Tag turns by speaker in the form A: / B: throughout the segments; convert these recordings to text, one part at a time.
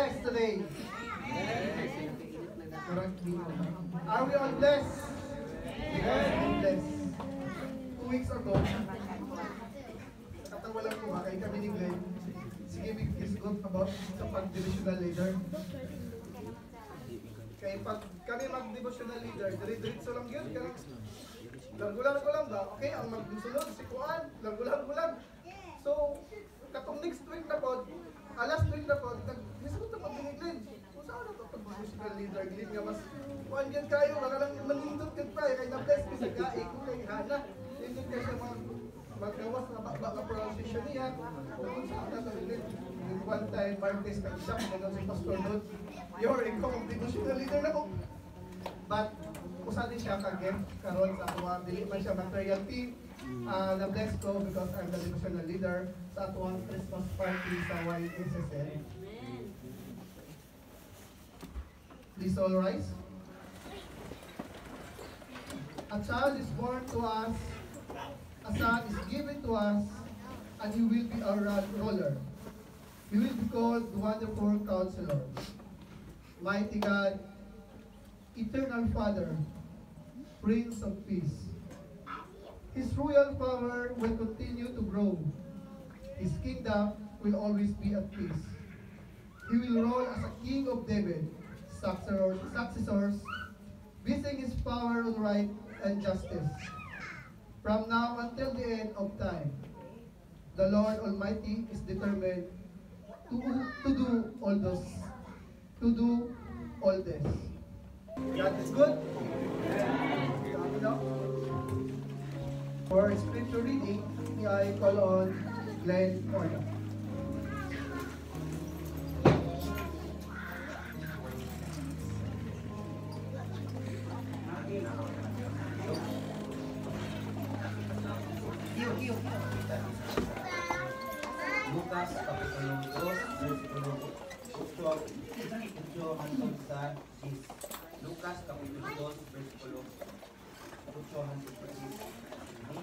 A: blessed today? Are we all blessed? Yes, I'm blessed. 2 weeks ago, katawalan ko kay kami ni Glenn. Sige, is good about sa pag-devotional leader. Kaya pag kami mag-devotional leader, dire-diretso lang yun. Largo-largo ko lang ba? Okay, ang magdusunod, si Kuan, largo-largo lang. So, katong next week na po, last week na po, nag-discuss na pag Glenn. Kung saan na ito pag-devotional leader, Glenn nga mas Kuan yan kayo, wala lang manindot ka tayo, kaya na-bless ko sa gae ko kay Hana. Nindot ka siya magawas na bakba ka pronunciation niya. Kung saan na ito, Glenn. One time, Martes, nag-isap, nag-isap si Pastor Lod. You're ikaw ang devotional leader na ko. But, usa din siya kag-gift karon sa atuang dili man siya material team. Na-bless ko because I'm the devotional leader sa atuang Christmas party sa YSSL. Please all rise. A child is born to us, a son is given to us, and he will be our ruler. He will be called the Wonderful Counselor, Mighty God, Eternal Father, Prince of Peace. His royal power will continue to grow. His kingdom will always be at peace. He will rule as a king of David, successors, basing his power on right and justice. From now until the end of time, the Lord Almighty is determined to do all this. God is good. For scripture reading, I call on Glenn Orla.
B: Lucas Kapitulo 2, versikulo 8 hanggang sa 10. Lucas Kapitulo 2, versikulo 8 hanggang sa 10.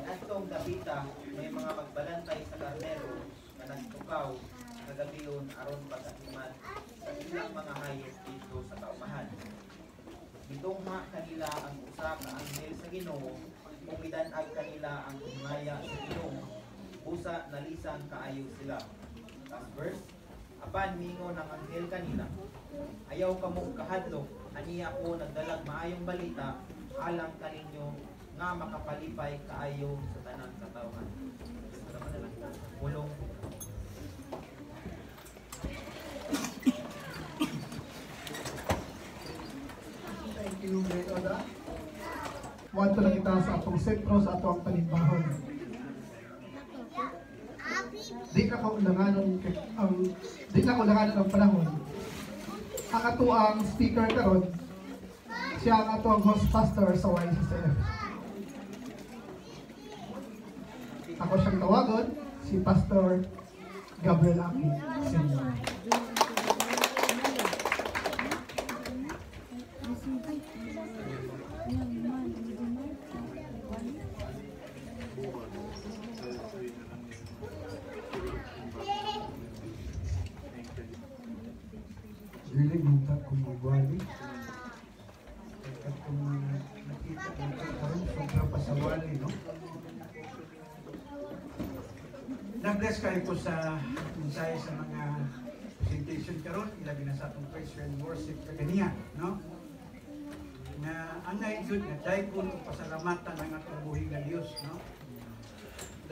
B: Ang atong gabita, may mga magbalantay sa karnero na nagtukaw kagabiyon aron pag-atiman sa ilang mga hayop dito sa kaumahan. Gitungha kanila ang usa ka anghel sa Ginoo, kung midan-ag kanila ang himaya sa Ginoo, busa nalisan kaayo sila. Last verse, apan mingo ng anghel kanila, ayaw kamo kahadlok, aniya ko nagdalag maayong balita, alang kaninyo nga makapalipay kaayo sa tanang katawhan. Pulong.
A: Thank you, Glenn Orla. Want to na kita sa atong sentro sa atong panibahon. Di na kaulanganon ang panahon. Ang ato ang speaker karon, siya ang ato ang host pastor sa YSSF. Ako siyang tawagon, si Pastor Gabriel Aki Senior.
C: Dili mong kung magwali. At kung nakita kong karoon, sobrang pasawali, no? Na-bless kayo po sa mensahe sa mga presentation karoon, ilagay na sa atong praise and worship kaganiya, no? Na anay yun, na dahil kung pasalamatan ng atong buhing na Diyos, no?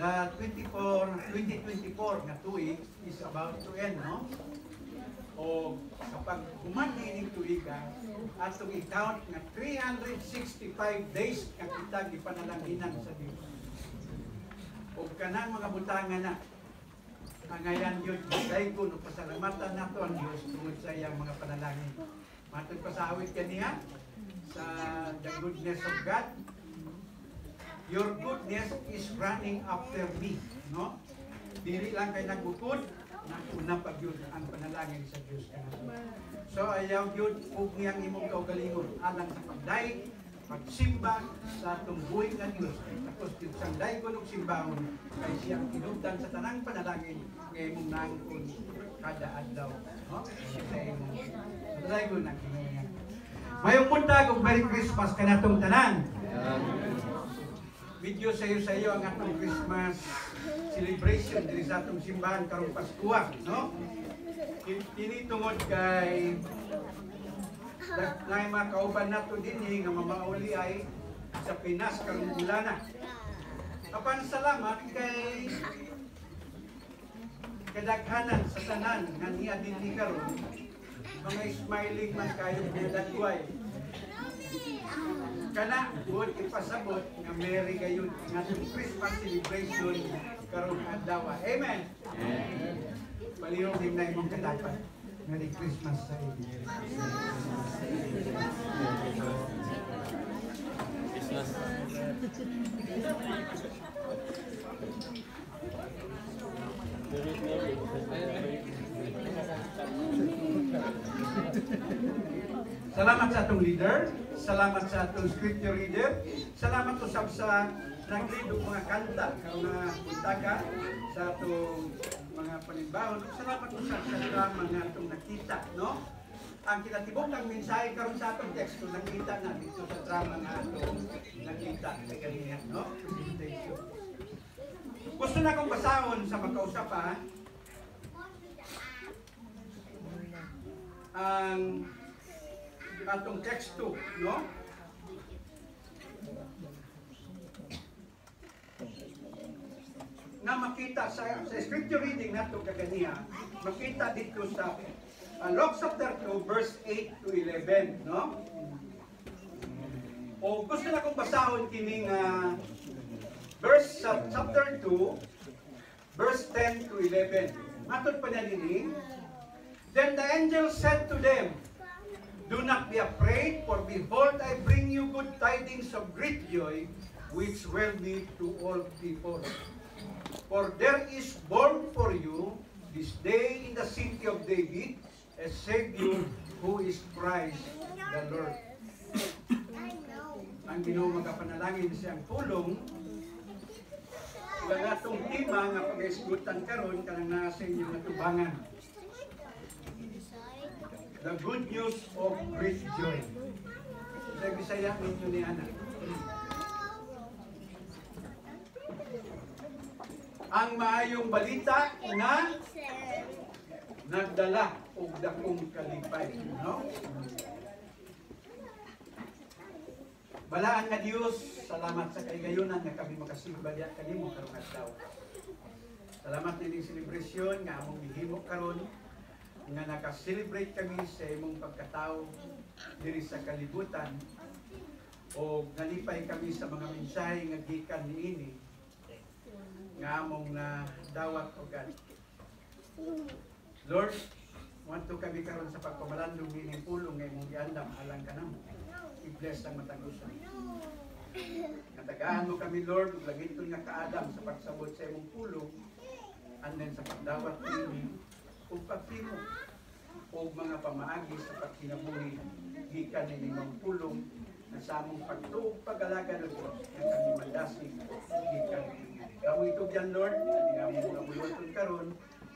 C: The 2024 na tuig is about to end, no? O kapag humani ng tuiga, atong i-count na 365 days kang kita gipanalangginan sa Diyos. O kanang mga butangan na, angayan yun, dahil ko nung pasalamatan nato ang Diyos tungod sa iyang mga panalangin. Matong pasawit kaniya sa the goodness of God. Your goodness is running after me, no? Dili lang kay nagbukod, una pag yun ang panalangin sa Diyos. So ayaw yun, huwag niyang imong kaugalingon alang sa pagday, magsimba sa atong buhay nga Diyos. Tapos yung sanday ko ng simbahon, kay siyang kinugdan sa tanang panalangin, ngayon mong nangkon kada adlaw. No? Sanday ko na kinungan. Mayong punta kung Merry Christmas ka na itong tanan. Video sa iyo ang atong Christmas celebration diri sa atong simbahan karong Pasko, no? Kini tungod kay mga kauban nato dinhi nga mamauli ay sa Pinas karong bulana. Apan salamat kay kadaghanan sa tanan nga niya dinhi karon mga smiling man kayo pinadagway. Kana buot ipasabot nga Merry gayon nga Christmas celebration karong adlaw. Amen. Palihog din na imong kadapat. Merry Christmas sa inyo.
D: Christmas.
C: Salamat sa atong leader, salamat sa atong scripture reader, salamat usab sa naglidog mga kanta karon nga buntaga sa atong mga paninbahon. Salamat usab sa drama nga atong nakita, no? Ang kinatibok ng mensahe karon sa atong teksto nakita na dito sa drama nga atong nakita kay kanina, no? Presentation. Gusto na kong basahon sa magkausap ang atong teksto, no? Na makita sa scripture reading nato kaganiya, makita dito sa Luke chapter 2 verse 8 to 11, no? O gusto na kong basahon kining verse sa chapter 2 verse 10 to 11. Matod pa niya nini. Then the angel said to them, "Do not be afraid, for behold, I bring you good tidings of great joy, which will be to all people. For there is born for you this day in the city of David a Savior, who is Christ the Lord." Ang Ginoo magapanalangin siyang tulong nga atong tema nga pag-isgutan karon kanang naa sa inyong natubangan. The good news of great joy. Sa Bisaya ninyo ni Ana. Ang maayong balita na nagdala og dakong kalipay, no? Balaan nga Dios, salamat sa kaigayunan nga kami makasimba diha kanimo karong adlaw. Salamat na ining selebrasyon nga among gihimo karon nga naka-celebrate kami sa imong pagkatao diri sa kalibutan o nalipay kami sa mga mensahe nga gikan niini nga among na dawat o God. Lord, wanto kami karon sa pagpamalandong nining pulong nga imong giandam alang kanamo. I-bless ang matagusan. Natagaan mo kami, Lord, ug lagiton nga kaadam sa pagsabot sa imong pulong and then sa pagdawat niini ug pagtimo o mga pamaagi sa pagkinabuhi gikan ni imong pulong na sa among pagtuog pag-alaga ng Diyos nga kami mandasig gikan ninyo. Kamo ito diyan, Lord, hindi namin mga buluton karon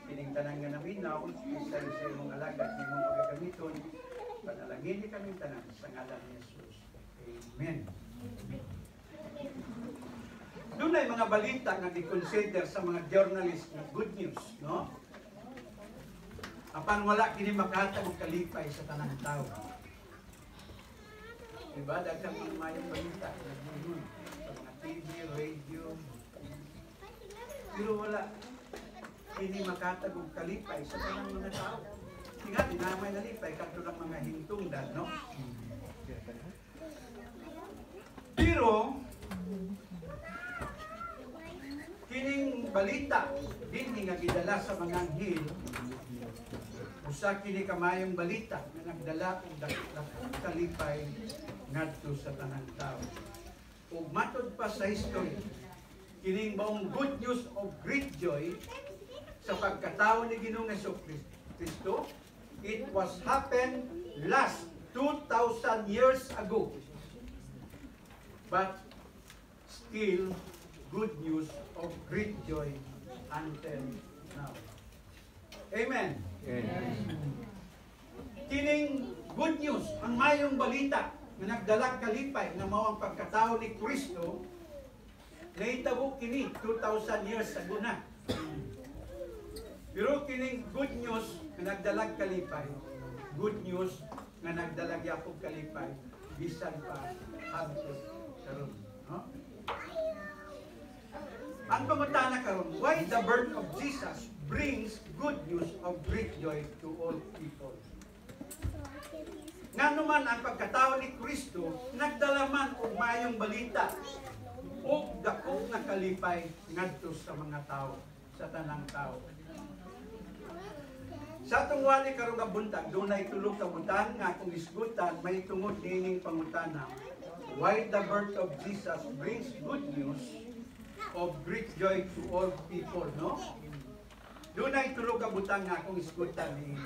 C: kining tanan nga naminaw isa sa imong alagad ni imong pagagamiton panalangin ni kami tanan sa ngalan ni Jesus. Amen. Doon ay mga balita nga gi-consider sa mga journalist na good news, no? Apan wala kini makahatag og kalipay sa tanang tao. Diba? Daghang mga mayong balita nagmulun sa mga TV, radio. Pero wala kini makahatag og kalipay sa tanang mga tao. Nga dinamay na lipay kadto lang mga hintungdan, no? Pero kining balita dinhi nga gidala sa mga anghel usa kini kamayong balita nga nagdala og dakong kalipay ngadto sa tanang tao. Ug matod pa sa history, kining baong good news of great joy sa pagkatao ni Ginoong Jesucristo, it was happened last 2,000 years ago. but still good news of great joy until now. Amen. Kining good news, ang mayong balita na nagdalag kalipay na mao ang pagkatao ni Kristo, nahitabo kini 2,000 years ago na. Pero kining good news na nagdalag kalipay, good news na nagdalag yapog kalipay, bisan pa hangtod karon, no? Ang pangutana karon, why the birth of Jesus brings good news of great joy to all people? Nga naman ang pagkatao ni Kristo, nagdala man og mayong balita o dakop na kalipay ngadto sa mga tao, sa tanang tao. Sa atong wali karong nga buntag, dunay tulog ka buntag nga kung isgutan, may tungod nining pangutana. Why the birth of Jesus brings good news of great joy to all people, no? Dunay tulog ka buntag nga kung isgutan ni.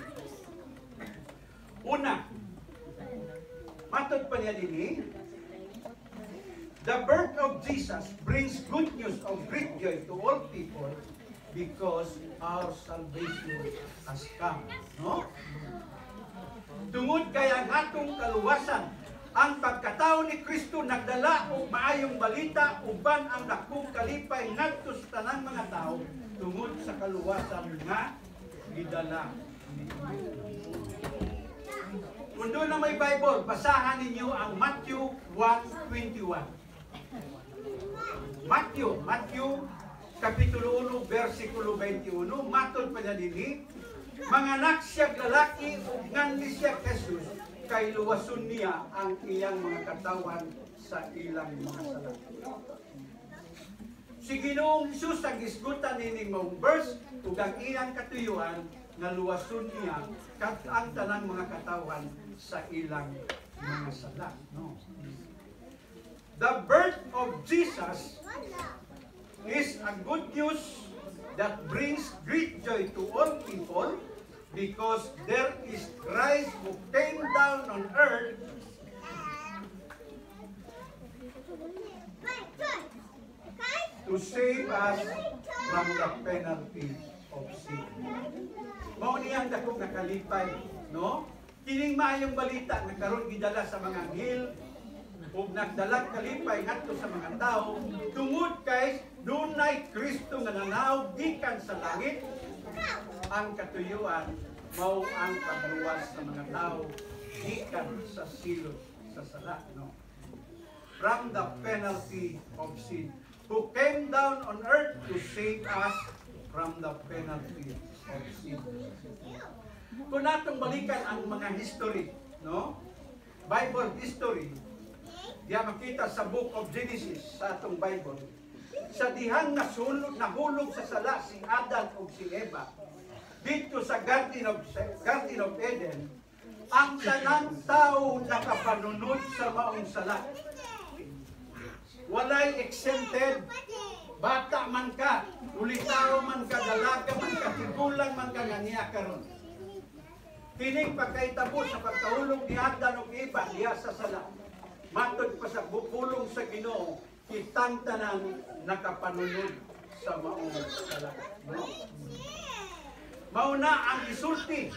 C: Una, matod pa niya dinhi, the birth of Jesus brings good news of great joy to all people because our salvation has come, no? Tungod kay ang atong kaluwasan, ang pagkatao ni Kristo nagdala og maayong balita uban ang dakong kalipay ngadto sa tanang mga tao tungod sa kaluwasan nga gidala ni Kristo. Kung doon na may Bible, basahan ninyo ang Matthew 1:21. Matthew Kapitulo 1, versikulo 21, matod pa niya dinhi, mga anak siya lalaki ug ngandi siya Jesus, kay luwason niya ang iyang mga katawan sa ilang mga sala. Si Ginoong Hesus ang isgutan nining mong verse ug ang iyang katuyuan nga luwason niya kat ang tanang mga katawan sa ilang mga sala. No? The birth of Jesus is a good news that brings great joy to all people because there is Christ who came down on earth to save us from the penalty of sin. Mao niyang dakong nakalipay, no? Kining maayong balita nagkaroon gidala sa mga anghel ug nagdalag kalipay ngadto sa mga tao tungod kay dunay Kristo nga nanaog gikan sa langit. Ang katuyuan mao ang pagluwas sa mga tao gikan sa silot sa sala, no? From the penalty of sin, who came down on earth to save us from the penalty of sin. Kung natong balikan ang mga history, no? Bible history, diya makita sa Book of Genesis sa atong Bible, sa dihang nahulog sa sala si Adan o si Eva, dito sa Garden of Eden, ang tanang tao nakapanunod sa maong sala. Walay exempted, bata man ka, ulitaw man ka, dalaga man ka, tigulang man ka nga niya karon. Kining pagkaitabo sa pagkahulog ni Adan o Eva diya sa sala. Matod pa sa bupulong sa Ginoo, kitang tanan nakapanunod sa maong sala. No? Mauna ang isulti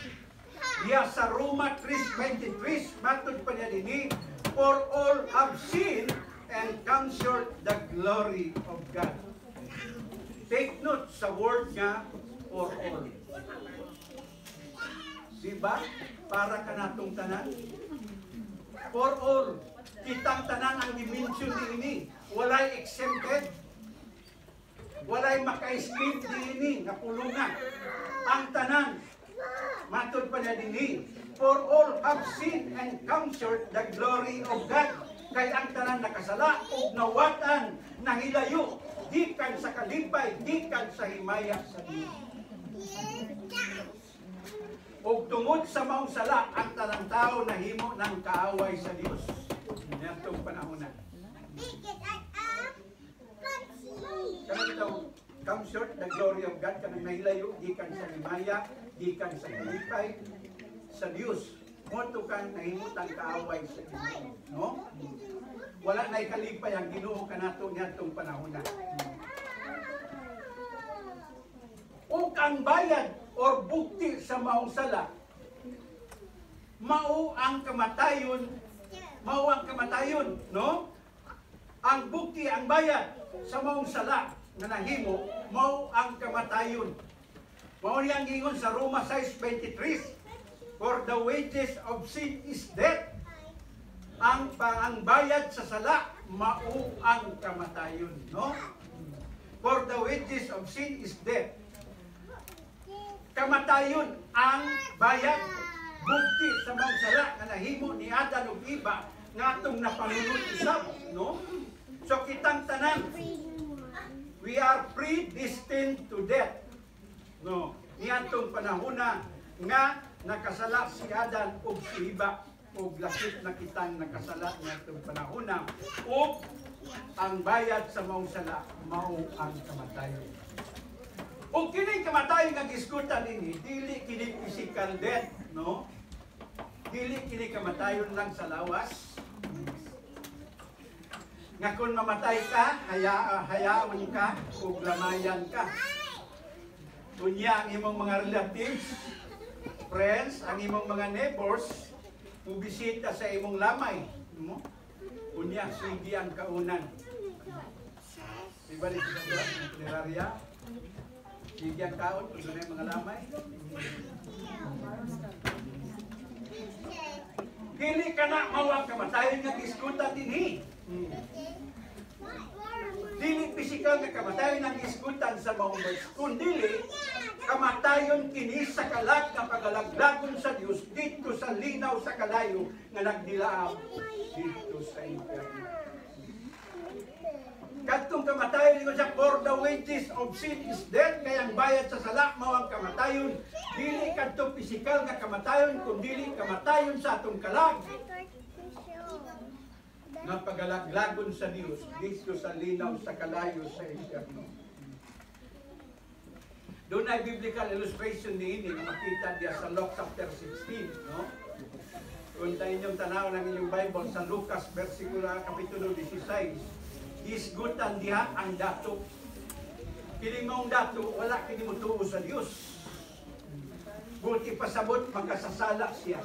C: diya sa Roma 3:23, matod pa niya dinhi, for all have sinned and come short the glory of God. Take note sa word nga for all. Diba? Para ka natong tanan. For all. Kitang tanan ang dimension ni ini. Walay exempted. Walay maka-escape ni ini. Napulungan. Ang tanan. Matod pa niya dinhi. For all have sinned and come short the glory of God. Kay ang tanan nakasala ug nawatan, nahilayo, gikan sa kalipay, gikan sa himaya sa Dios. Ug tungod sa maong sala, ang tanang tao nahimo ng kaaway sa Dios. Nitong panahon na. Kanang daw, come short the glory of God, kanang nahilayo, gikan sa himaya, gikan sa kalipay sa Dios. moto kang nahimutang kaaway sa Ginoo, no? Wala na ikalipay ang Ginoo kanato niadtong panahon na. Ug ang bayad or bukti sa maong sala mao ang kamatayon, no? Ang bukti, ang bayad sa maong sala nga nahimo mao ang kamatayon. Mao niyang gingon sa Roma 6:23, for the wages of sin is death. Ang bayad sa sala mao ang kamatayon, no? For the wages of sin is death. Kamatayon ang bayad, bukti sa mga sala nga nahimo ni Adan ug Eva nga atong napanunod usab, no? So kitang tanan, we are predestined to death, no? Ni atong panahona nga nakasala si Adan ug si Eva, ug lakip na kitang nakasala ni atong panahona, ug ang bayad sa maong sala mao ang kamatayon. Ug kini kamatayon nga gisgutan dinhi, dili kini physical death, no? Dili kini kamatayon lang sa lawas. Nga kung mamatay ka, hayaan ka ug lamayan ka. Unya ang imong mga relatives, friends, ang imong mga neighbors, mubisita sa imong lamay, no? Unya sige ang kaunan. Diba ni sa funeraria? Sige ang kaon kung doon ay mga lamay. Dili ka na mawag kamatayon nga gisgutan dinhi. Dili pisikal nga kamatayon ang gisgutan sa maong kundi kamatayon kini sa kalag nga pagalaglagon sa Dios dito sa linaw sa kalayo nga nagdilaab dito sa impyerno. Kadtong kamatayon ingon siya, for the wages of sin is death, kaya ang bayad sa sala mao ang kamatayon. Dili kadtong pisikal nga kamatayon kundi kamatayon sa atong kalag nga pagalaglagon sa Dios dito sa linaw sa kalayo sa impyerno. Doon ay biblical illustration niini nga makita diya sa Luke chapter 16, no? Kung tayo inyong tanaw ng inyong Bible sa Lucas kapitulo 16, gisgutan diha ang dato. Kining maong dato wala kini motuo sa Dios. Buti pasabot magkasasala siya.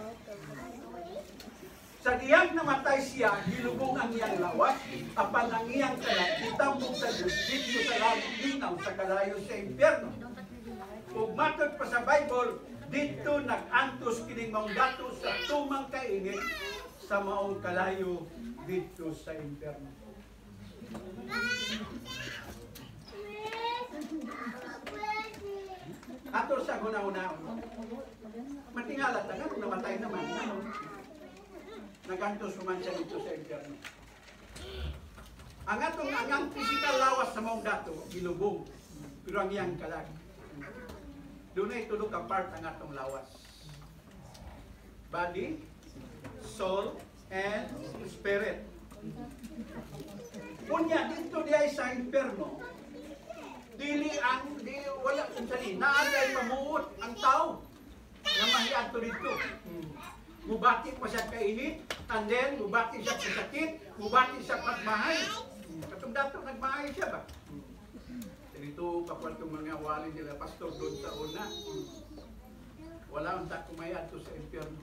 C: Sa diyang namatay siya, gilubong ang iyang lawas, apan ang iyang kalat, itambong sa Diyos, dito sa linaw sa kalayo sa impyerno. Ug matod pa sa Bible, dito nag-antos kining maong dato sa tumang kainit sa maong kalayo dito sa impyerno. Ato sa guna-una, matingala taga kung namatay naman, ano? Nagantos naman siya dito sa impyerno. Ang physical lawas sa maong dato, gilubong, pero ang iyang kalag. Doon ay tulog ang part ang atong lawas. Body, soul, and spirit. Unya dito diay sa impyerno, wala kunsani, naagay mamuot ang tao nga mahiadto dito. Mubati pa siya kainit, and then mubati siya sa sakit, mubati siya pagmahay. Katong dato nagmahay siya ba? Dito pakwantong mga wali nila pastor doon sa una. Wala unta kumayadto sa impyerno.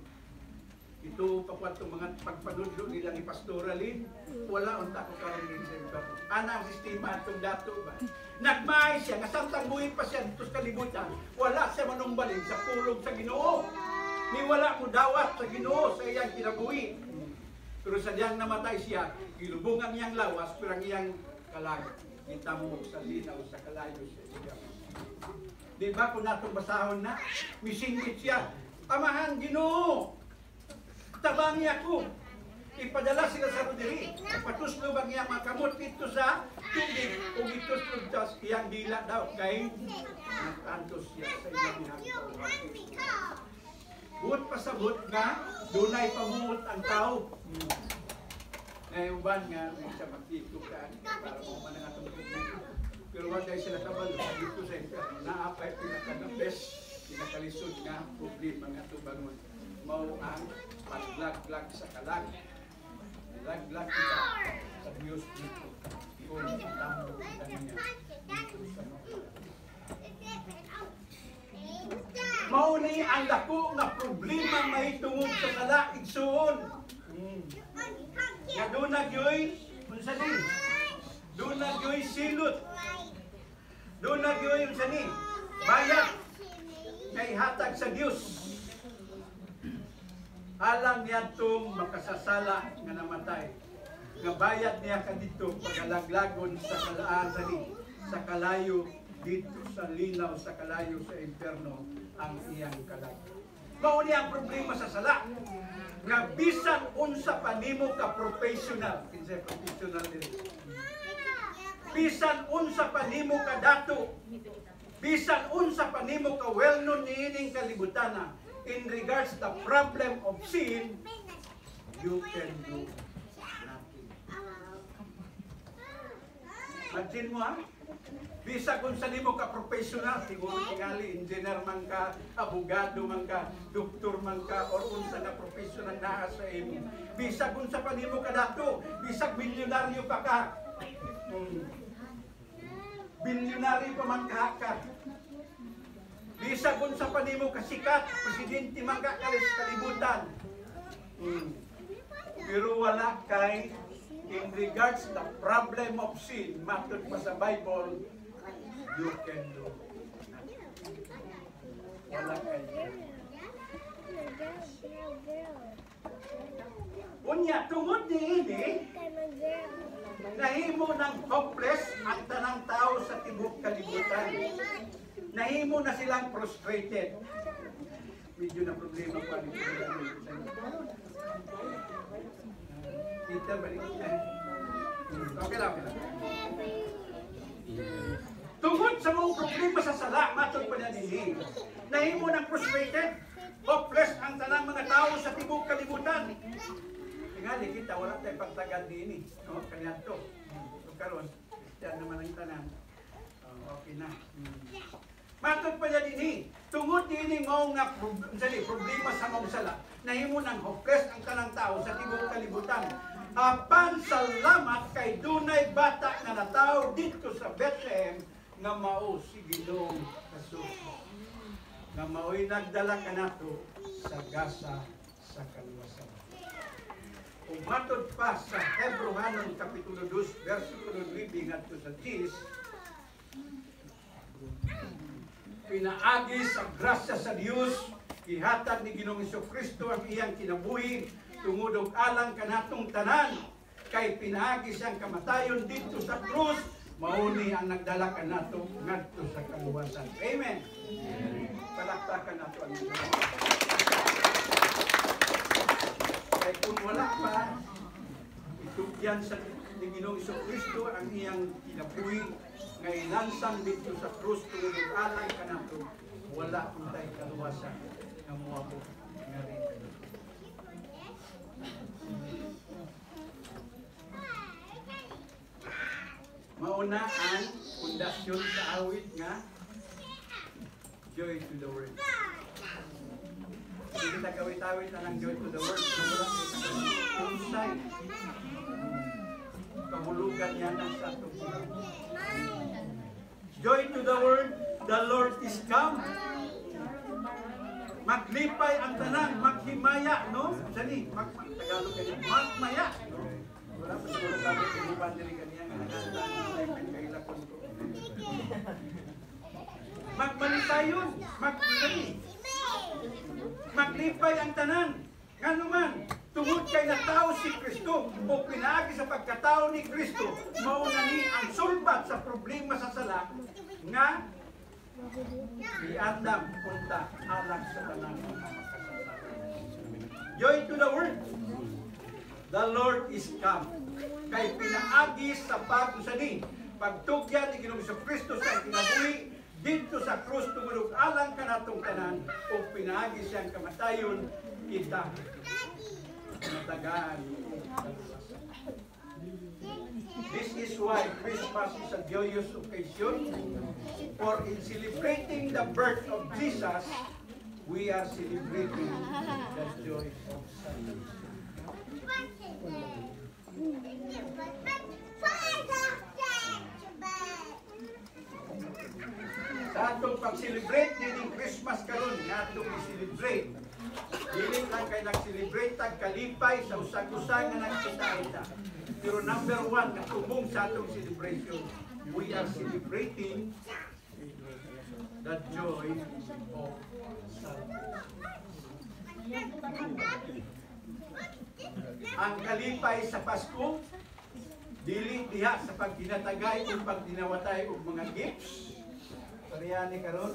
C: Ito pakwantong mga pagpanudlo nila ni pastoralin, wala unta ko karon din sa impyerno. Ana ang sistema atong dato ba? Nagmahay siya, nga samtang buhi pa siya dito sa kalibutan, wala siya manumbalin sa pulong sa Ginoo. Ni wala mo dawat sa Ginoo sa iyang kinabuhi. Pero sa diyang namatay siya, gilubong ang iyang lawas, pero ang iyang kalag, itamo sa linaw sa kalayo sa impyerno. Di ba kung natong basahon na, misingit siya, Amahan Ginoo, tabangi ako. Ipadala sila sa rodiri. Patuslo bang iyang makamot dito sa tubig o dito sa iyang dila daw. Kaya nagkantos siya sa iyang ginagawa. Buot pasabot nga, dunay pamuot ang tao. Ngayon ba nga, may siya magtitukan para puman ang atong tubig. Pero wag kayo sila kabalo dito sa impyerno. Naapay pinakadapes, pinakalisod nga problema nga ito bangon. Mao ang maglaglag sa kalag. Laglag kita sa Diyos dito. Kung itambok kita niya. Mauni ang dako nga problema may tungod sa sala igsuon. Nga doon nagyoy, unsa ni? Doon nagyoy silot. Doon nagyoy unsa ni? Bayad kay hatag sa Dios. Alang niya itong makasasala nga namatay. Nga bayad niya kadito pagalaglagon sa kalaan sa kalayo dito sa linaw sa kalayo sa impierno ang iyang kalag. Mao ni ang problema sa sala. Nga bisan unsa pa nimo ka professional, kinsa professional diri. Bisan unsa pa nimo ka dato. Bisan unsa pa nimo ka well-known niining kalibutan in regards the problem of sin, you can do nothing. Imagine mo bisa kung sa nimo ka professional, siguro tingali, engineer man ka, abogado man ka, doktor man ka, or unsa na professional na sa imo. Bisa kung sa panimo ka dato, bisag milyonaryo pa ka. Bilyonaryo pa man ka. Bisa kung sa panimo ka sikat, presidente man ka kalis kalibutan. Pero wala kay in regards the problem of sin, matod pa sa Bible, you can do nothing. Wala kayo. Unya, tungod ni ini, nahimo ng hopeless ang tanang tao sa tibok kalibutan. Nahimo na silang frustrated. Medyo na problema pa ni Peter, balik na. Okay lang. Tungod sa mga problema sa sala, matod pa niya din. Nahimo ng frustrated, hopeless ang tanang mga tao sa tibok kalibutan. Tingali kita, wala tayong pagtagad din. No? Kanya to. So karon, yan naman ang tanan. Okay na. Matod pa niya din. Tungod din mo nga problema sa mga sala. Nahimo ng hopeless ang tanang tao sa tibok kalibutan. Apan salamat kay dunay bata nga natawo dito sa Bethlehem nga mao si Ginoong Jesus. Nga mao'y nagdala kanato sa gasa sa kaluwasan. Kung matod pa sa Hebrehanon Kapitulo 2, versikulo 9 ngadto sa 10, pinaagi sa grasya sa Dios, gihatag ni Ginoong Jesucristo ang iyang kinabuhi tungod og alang kanatong tanan, kay pinaagi siyang kamatayon dito sa krus, mauni ang nagdala kanato ngadto sa kaluwasan. Amen. Palakpakan nato ang Ginoo. Kay kung wala pa itugyan sa ni Ginoong Jesucristo ang iyang kinabuhi nga ilansang dito sa krus tungod og alang kanato, wala untay kaluwasan nga moabot nga rin. Mauna ang pundasyon sa awit nga Joy to the World. Hindi kita kawit-awit na ng Joy to the World. Unsay kahulugan niya ng sa tubulan. Joy to the world, the Lord is come. Maglipay ang tanan, maghimaya, no? Sani, Tagalog ganyan, magmaya. Wala pa siguro kami kinipan diri kaniya nga naganda kailakon ko. Magmalitayon, maglipay ang tanan. Ngano man, tungod kay natawo si Kristo o pinaagi sa pagkatao ni Kristo, mauna ni ang sulbat sa problema sa sala nga iandam punta alang sa tanan ng makasasala. Joy to the world. The Lord is come. Kay pinaagi sa pagkusani, pagtugyan ni Ginoong Jesucristo sa kinabuhi dito sa krus tungod og alang kanatong tanan o pinaagi siyang kamatayon kita matagaan. This is why Christmas is a joyous occasion, for in celebrating the birth of Jesus, we are celebrating the joy of salvation. atong pag-celebrate din Christmas karon nga atong i-celebrate. Dili lang kay nag-celebrate tag kalipay sa usag-usag nga nagkita-kita. Pero number one, katubong sa atong celebration, we are celebrating the joy of salvation. Ang kalipay sa Pasko, dili diha sa pagtinatagay o pagdinawatay og mga gifts. Parehani karon.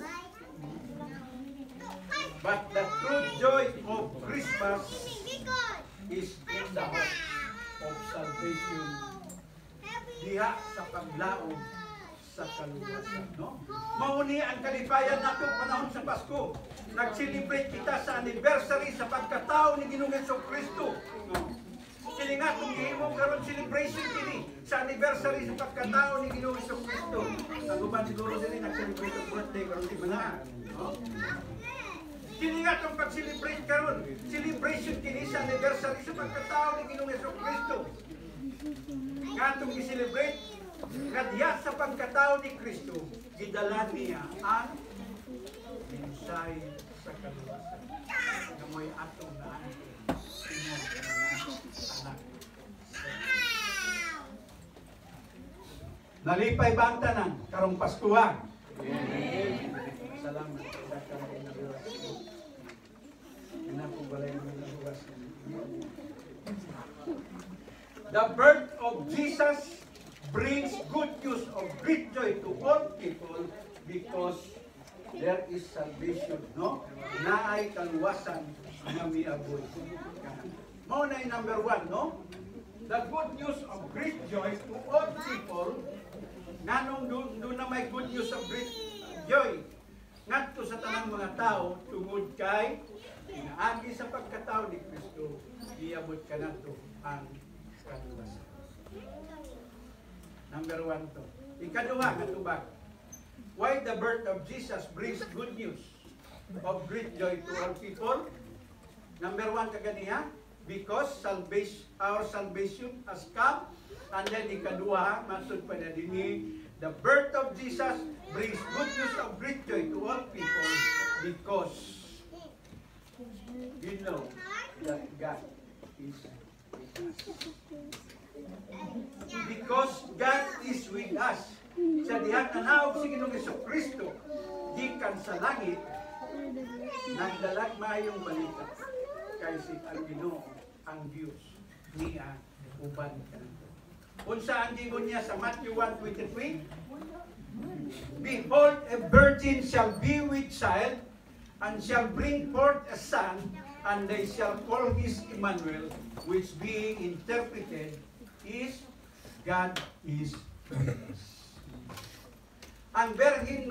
C: But the true joy of Christmas is in the hope of salvation. Diha sa paglaom sa kaluwasan, no? Mauni ang kalipayan nato panahon sa Pasko. Nag-celebrate kita sa anniversary sa pagkatao ni Ginoong Jesucristo, no? Kini nga kung gihimo karon celebration kini sa anniversary sa pagkatao ni Ginoong Jesucristo. Ang uban siguro dili nag-celebrate ang birthday karon di ba na, no? Kini nga itong pag-celebrate karon, celebration kini sa anniversary sa pagkatao ni Ginoong Jesucristo. Nga itong i-celebrate, nga diya sa pagkatao ni Kristo, gidala niya ang mensahe sa kaluwasan. Na may atong naan, inyong mga anak. Nalipay ba ang tanan? Karong Paskuhan? Salamat. The birth of Jesus brings good news of great joy to all people because there is salvation, no? Naay kaluwasan na miabot. Mao na yung number one, no? The good news of great joy to all people. Nanong doon na may good news of great joy ngadto sa tanang mga tao tungod kay inaagi sa pagkatao ni Kristo, iabot ka na to ang kaluwasan. Number one to. Ikaduha, katubag. Why the birth of Jesus brings good news of great joy to all people? Number one, kaganiya, because our salvation has come. And then ikaduha, masud pa na din the birth of Jesus brings good news of great joy to all people because you know that God is with us. Because God is with us. Sa diha nanawag si Ginoong Jesucristo, gikan sa langit, nagdalag mayong balita kay si ang Ginoo, ang Dios niya uban kanto. Unsa ang giingon niya sa Matthew 1:23? Behold, a virgin shall be with child, and shall bring forth a son, and they shall call his Emmanuel, which being interpreted is God is with us. Ang berhin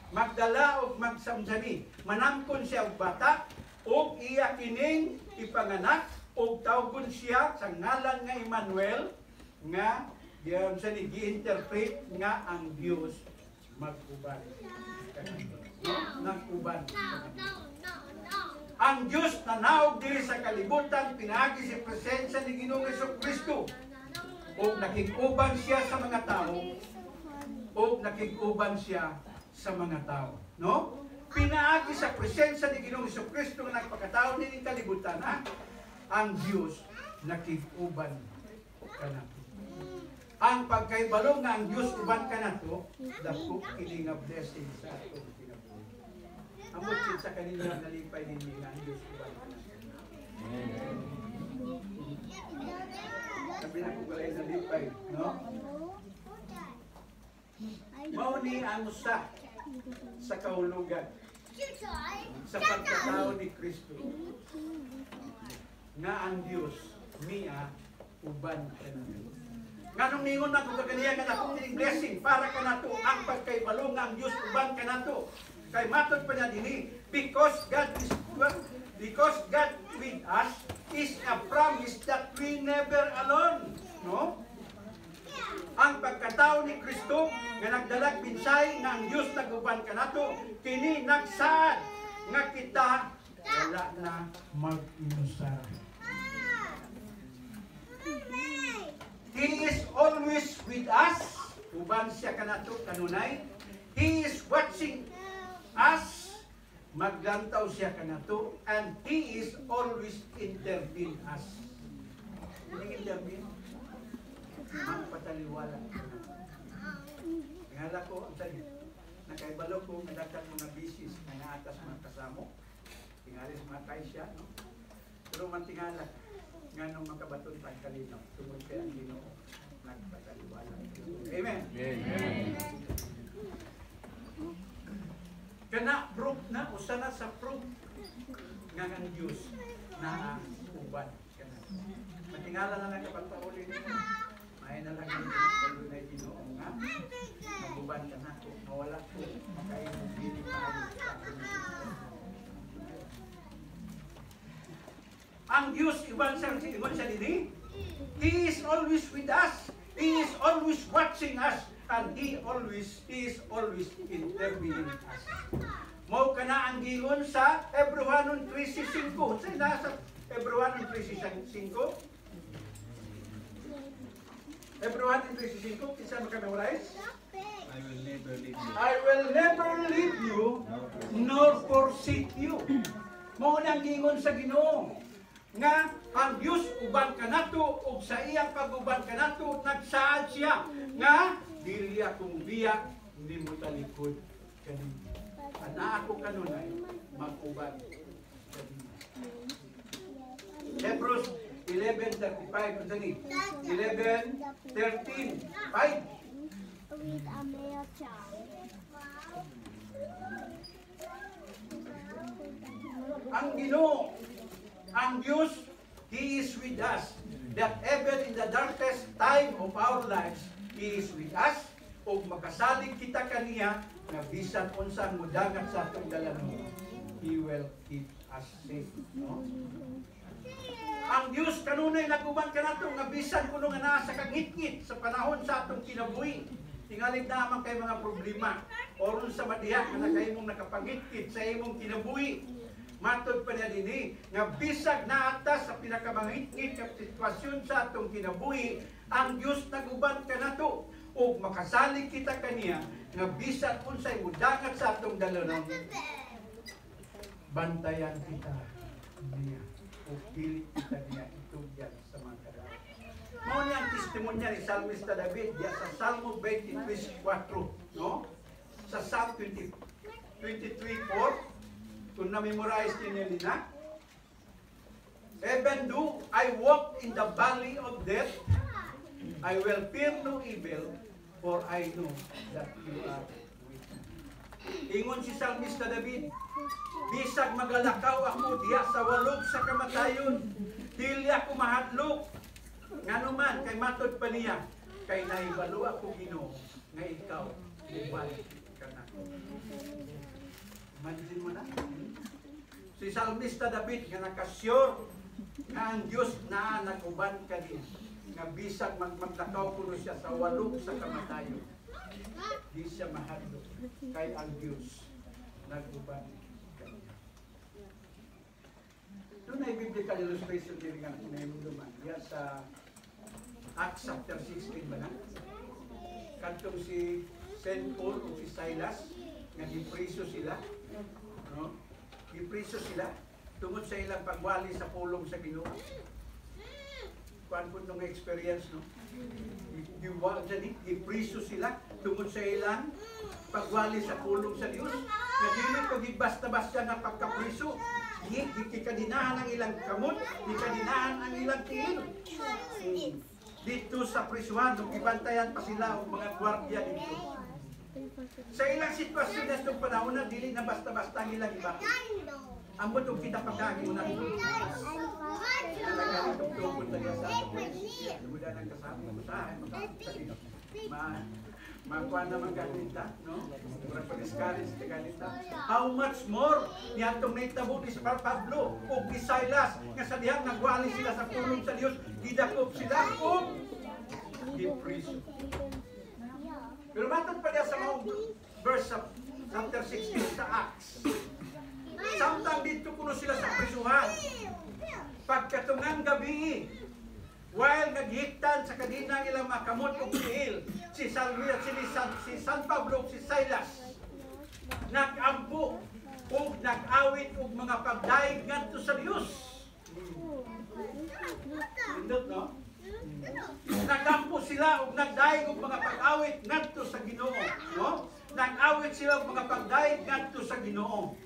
C: magdala og magsamsami, manamkon siya og bata, og iya kining ipanganak, og tawgon siya sa ngalan nga Emmanuel, nga diyan sa gi-interpret nga ang Dios mag-uban. Nag-uban. Ang Dios na naog diri sa kalibutan, pinaagi si presensya ni Ginoong Jesucristo, og nakig-uban siya sa mga tao, og nakig-uban siya sa mga tao, no? Pinaagi sa presensya ni Ginoong Jesucristo nga nagpakatao din kalibutan, ha? Ang Diyos nakig-uban kanato. Ang pagkaibalo nga ang Diyos uban kanato, dako kini nga blessing sa atong kinabuhi. Amot sa kanila nalipay ninyo nga ang Diyos uban kanato. Sabi na ko balay nalipay, no? Mao ni ang usa sa kahulugan sa pagkatao ni Kristo nga ang Dios niya uban kanato. Nganong ningon na kung kaniya nga akong blessing para kanato ang pagkaibalo nga ang Dios uban kanato. Kay matod pa niya dinhi, because God with us is a promise that we never alone, no? Ang pagkatao ni Kristo nga nagdalag binsay nga ang Dios naguban kanato, kini nagsaad nga kita wala na mag-inusar. He is always with us. Uban siya kanato kanunay. He He is watching us. Maglantaw siya kanato, and He is always intervene us. Hindi intervene. Magpataliwala. Tingala ko, ang sabi, nakaibalo ko, nadagdag mga bisis na naatas mga kasamo. Tingalis mga kaisya, no? Pero mantingala, nga nung makabaton tayo kalinaw, tungkol kaya ang Ginoo, nagpataliwala. Amen? Amen. Kana proof na, usa na sa proof nga ang Diyos na uban. Matingala na lang kapag pauli nito. May na lang yung kayo na Ginoo nga, maguban ka na, mawala ko, makaimong binig maayon sa akin. Ang Diyos, iwan siya dini, He is always with us. He is always watching us. And He is always intervening us. Mao kana ang giingon sa Hebrewanon 13:5. Sa nasa Hebrewanon 13:5. Hebrewanon 13:5, kinsa maka-memorize?
B: I will never leave you.
C: I will never leave you nor forsake you. Mao nang giingon sa Ginoo nga ang Dios uban kanato ug sa iyang pag-uban kanato nagsaad siya nga dili akong biyak hindi mo talikod kanina. Ana ako kanunay mag-uban kanina. Hebrews 11:35 unsa ni? 11:13. 5. Ang Ginoo, ang Diyos, He is with us. That even in the darkest time of our lives, He is with us. O makasalig kita kaniya, na bisan unsang mudangat sa atong dalanon, He will keep us safe. No? Ang Diyos kanunay naguban ka nato, nga bisan kuno nga naa sa kagitgit sa panahon sa atong kinabuhi. Tingalig naman kay mga problema. Oron sa madiha, nga nakaimong nakapagitgit sa imong kinabuhi. Matod pa niya din nga bisag na atas sa pinakamangitngit ng sitwasyon sa atong kinabuhi, ang Diyos naguban ka na to. O makasalig kita kaniya, nga bisag unsay mudangat sa atong dalanon, bantayan kita niya. O pilit kita niya itugyan sa mga kadaan. Mao niya ang testimonya ni Salmista David, diya sa Salmo 23:4, no? Sa Psalm 23:4, kung na-memorize niyo nila, even though I walk in the valley of death, I will fear no evil, for I know that you are with me. Ingon si Salmista David, bisag magalakaw ako diya sa walog sa kamatayon, dili ako mahadlok. Ngano man, kay matod pa niya, kay naibalo ako Ginoo, nga ikaw, ibalik ka na. Imagine mo na. Si Salmista David nga nakasure nga ang Diyos na naguban kaniya. Nga bisag maglakaw kuno siya sa walog sa kamatayon. Di siya mahadlok kay ang Diyos naguban kaniya. Doon ay biblical illustration din nga naimuluman. Yan sa Acts chapter 16 ba na? Kantong si St. Paul o si Silas nga gipriso sila. No? Gipriso sila tungod sa ilang pagwali sa pulong sa Ginoo. Kuan po itong experience, no? Gipriso sila tungod sa ilang pagwali sa pulong sa Dios. Nga dili ko gibasta-basta nga pagkapriso. Gikadinahan ang ilang kamot, gikadinahan ang ilang tiil. Dito sa prisuhan, gibantayan pa sila ang mga gwardiya dito. Sa ilang sitwasyon na itong panahon na dili na basta-basta ang ilang iba. Ang butong kita pagkagin na ito. Nalagaan itong tukod na sa atong polisiya. Lumula ng kasama ko sa akin. Makuha naman ganita, no? Mura pa-discourage na ganita. How much more niya itong naitabo ni Pablo o ni Silas nga sa dihang nagwali sila sa pulong sa Diyos, gidakop sila o gipriso. Pero matod pa niya sa mga verse sa chapter 16 sa Acts. Samtang dito kuno sila sa prisuhan. Pagkatungang gabi, while naghiktan sa kadinang ilang makamot o tiil, si San Pablo o si Silas, nagampo ug nag-awit og mga pagdaig ngadto sa Dios. Pindot, no? Nagampo sila og nagdaig og mga pag-awit ngadto sa Ginoo, no? Nag-awit sila og mga pagdaig ngadto sa Ginoo.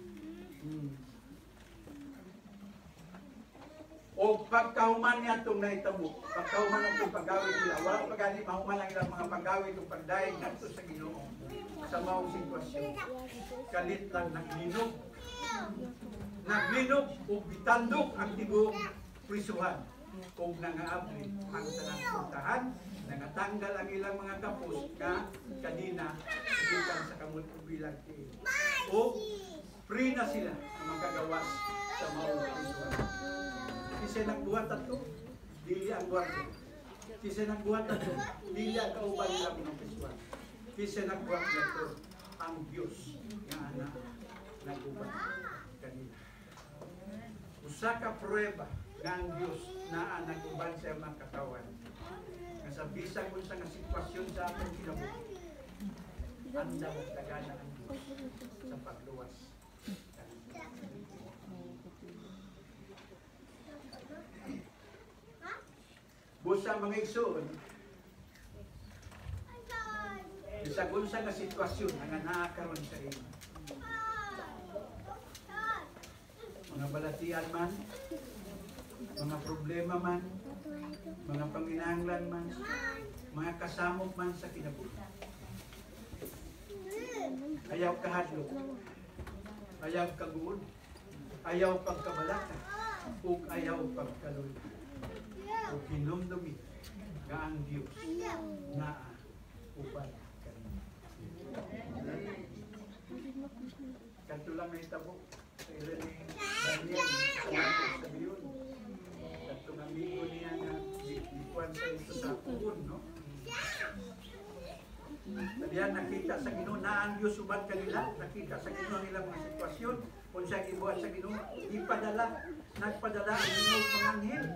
C: O pagkahuman niya itong nahitabo, pagkahuman itong pag-awit nila, walang pagani mahuman lang ilang mga pag-awit o pagdaig ngadto sa Ginoo. Sa maong sitwasyon, kalit lang naglinog. Naglinog o bitandok ang tibuok prisuhan. Kung nangaabli ang tanang puntahan, nangatanggal ang ilang mga kapos nga kanina gikan sa kamot o bilang tiil. O free na sila ang magagawas sa maong prisuhan. Kasi nagbuhat ato, dili ang gwardiya. Kasi nagbuhat ato, dili ang kauban nilang mga prisuhan. Kasi nagbuhat ato ang Diyos nga anak nag-uban kanina. Usa ka prueba nga ang Diyos na nag-uban sa mga katawan. Nga sa bisag kung sa sitwasyon sa atong kinabuhi, anda mo tagana ang Diyos sa pagluwas. Busa mga igsoon, bisag unsa nga sitwasyon nga nakakaroon sa inyo. Mga balatian man, mga problema man, mga panginahanglan man, mga kasamok man sa kinabuhi. Ayaw kahadlok, ayaw kaguod, ayaw pagkabalaka, ug ayaw pagkaluy. O kinumdumi nga ang Diyos na uban kanina. Kanto lang may tabo sa ilan ni Daniel sa biyon. Kanto ng amigo niya na ikuan sa ito sa pugon, no? Diyan nakita sa Ginoo na ang Diyos uban kanila, nakita sa Ginoo ang ilang mga sitwasyon, kung siya gibuhat sa Ginoo, nagpadala ang Ginoo mga anghel.